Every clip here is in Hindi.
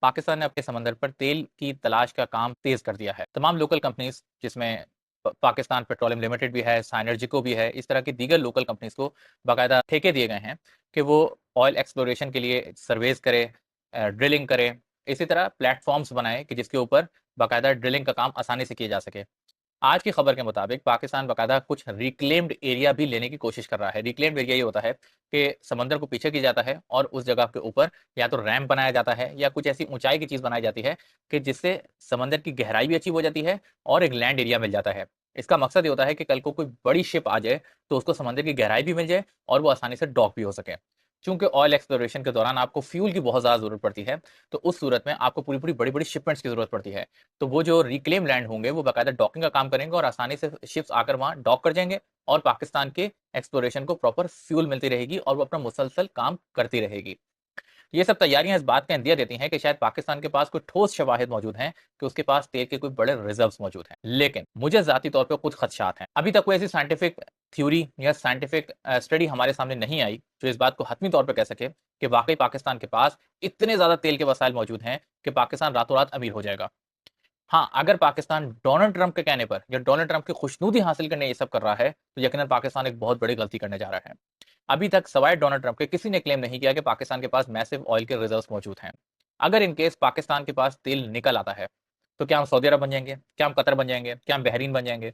पाकिस्तान ने अपने समंदर पर तेल की तलाश का काम तेज कर दिया है। तमाम लोकल कंपनीज जिसमें पाकिस्तान पेट्रोलियम लिमिटेड भी है, साइनर्जिको भी है, इस तरह की दीगर लोकल कंपनीज को बाकायदा ठेके दिए गए हैं कि वो ऑयल एक्सप्लोरेशन के लिए सर्वेज करे, ड्रिलिंग करे, इसी तरह प्लेटफॉर्म्स बनाए कि जिसके ऊपर बाकायदा ड्रिलिंग का काम आसानी से किया जा सके। आज की खबर के मुताबिक पाकिस्तान बाकायदा कुछ रिक्लेम्ड एरिया भी लेने की कोशिश कर रहा है। रिक्लेम्ड एरिया ये होता है कि समंदर को पीछे किया जाता है और उस जगह के ऊपर या तो रैंप बनाया जाता है या कुछ ऐसी ऊंचाई की चीज बनाई जाती है कि जिससे समंदर की गहराई भी अचीव हो जाती है और एक लैंड एरिया मिल जाता है। इसका मकसद ये होता है कि कल को कोई बड़ी शिप आ जाए तो उसको समंदर की गहराई भी मिल जाए और वो आसानी से डॉक भी हो सके। चूंकि ऑयल एक्सप्लोरेशन के दौरान आपको फ्यूल की बहुत ज्यादा जरूरत पड़ती है, तो उस सूरत में आपको पूरी पूरी बड़ी बड़ी शिपमेंट्स की जरूरत पड़ती है। तो वो जो रिक्लेम लैंड होंगे वो बाकायदा डॉकिंग का काम करेंगे और आसानी से शिप्स आकर वहां डॉक कर जाएंगे और पाकिस्तान के एक्सप्लोरेशन को प्रॉपर फ्यूल मिलती रहेगी और वो अपना मुसलसल काम करती रहेगी। ये सब तैयारियां इस बात का इंदिया देती हैं कि शायद पाकिस्तान के पास कोई ठोस शवाहिद मौजूद हैं कि उसके पास तेल के कोई बड़े रिजर्व्स मौजूद हैं। लेकिन मुझे जाती तौर पे कुछ खदशात हैं। अभी तक कोई ऐसी साइंटिफिक थ्योरी या साइंटिफिक स्टडी हमारे सामने नहीं आई जो इस बात को हतमी तौर पर कह सके कि वाकई पाकिस्तान के पास इतने ज्यादा तेल के वसाइल मौजूद हैं कि पाकिस्तान रातों रात अमीर हो जाएगा। हाँ, अगर पाकिस्तान डोनाल्ड ट्रंप के कहने पर या डोनाल्ड ट्रंप की खुशनुदी हासिल करने ये सब कर रहा है, तो यकीनन पाकिस्तान एक बहुत बड़ी गलती करने जा रहा है। अभी तक सवाए डोनाल्ड ट्रंप के किसी ने क्लेम नहीं किया कि पाकिस्तान के पास मैसिव ऑयल के रिजर्व्स मौजूद हैं। अगर इन केस पाकिस्तान के पास तेल निकल आता है, तो क्या हम सऊदी अरब बन जाएंगे? क्या हम कतर बन जाएंगे? क्या हम बहरीन बन जाएंगे?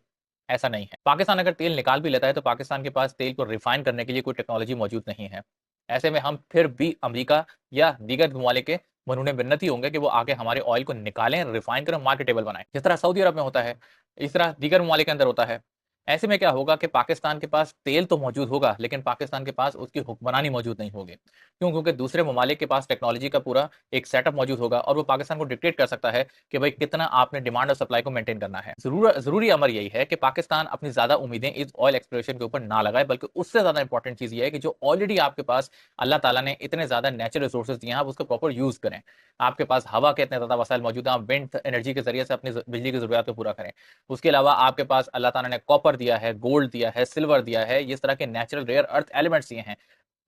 ऐसा नहीं है। पाकिस्तान अगर तेल निकाल भी लेता है, तो पाकिस्तान के पास तेल को रिफाइन करने के लिए कोई टेक्नोलॉजी मौजूद नहीं है। ऐसे में हम फिर भी अमेरिका या दीगर ममालिक के मरूने बिन्नती होंगे कि वो आगे हमारे ऑयल को निकालें, रिफाइन करें, मार्केटेबल बनाएं, जिस तरह सऊदी अरब में होता है, इस तरह दीगर ममालिक के अंदर होता है। ऐसे में क्या होगा कि पाकिस्तान के पास तेल तो मौजूद होगा, लेकिन पाकिस्तान के पास उसकी हुक्मरानी मौजूद नहीं होगी। क्यों? क्योंकि दूसरे ममालिक के पास टेक्नोलॉजी का पूरा एक सेटअप मौजूद होगा और वो पाकिस्तान को डिक्टेट कर सकता है कि भाई कितना आपने डिमांड और सप्लाई को मेंटेन करना है। जरूरी अमर यही है कि पाकिस्तान अपनी ज्यादा उम्मीदें इस ऑयल एक्सप्लोरेशन के ऊपर ना लगाए, बल्कि उससे ज्यादा इंपॉर्टेंट चीज ये है कि जो ऑलरेडी आपके पास अल्लाह ताला ने इतने ज्यादा नेचुरल रिसोर्सेज दिए हैं, आप उसको प्रॉपर यूज करें। आपके पास हवा के इतने ज्यादा वसाइल मौजूद हैं, आप विंड एनर्जी के जरिए से अपनी बिजली की जरूरत को पूरा करें। उसके अलावा आपके पास अल्लाह ताला ने कॉपर दिया है, गोल्ड दिया है, सिल्वर दिया है, इस तरह के नेचुरल रेयर अर्थ एलिमेंट्स दिए हैं।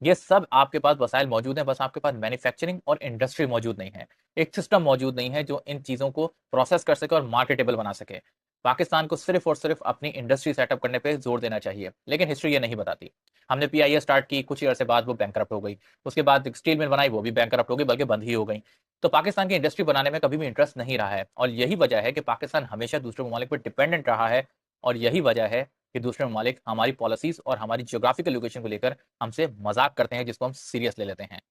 ये सब आपके पास वसाइल मौजूद हैं, बस आपके पास मैन्युफैक्चरिंग और इंडस्ट्री मौजूद नहीं है। एक सिस्टम मौजूद नहीं है जो इन चीजों को प्रोसेस कर सके और मार्केटेबल बना सके। पाकिस्तान को सिर्फ और सिर्फ अपनी इंडस्ट्री सेटअप करने पे जोर देना चाहिए, लेकिन हिस्ट्री ये नहीं बताती। हमने पीआईए स्टार्ट की, कुछ ही अरसे बाद वो बैंकरप्ट हो गई। उसके बाद स्टील मिल बनाई, वो भी बैंकरप्ट हो गई, बल्कि बंद ही हो गई। तो पाकिस्तान की इंडस्ट्री बनाने में कभी भी इंटरेस्ट नहीं रहा है और यही वजह है कि पाकिस्तान हमेशा दूसरे ममालिक पर डिपेंडेंट रहा है। और यही वजह है कि दूसरे ममालिक हमारी पॉलिसीज और हमारी ज्योग्राफिकल लोकेशन को लेकर हमसे मजाक करते हैं, जिसको हम सीरियस ले लेते हैं।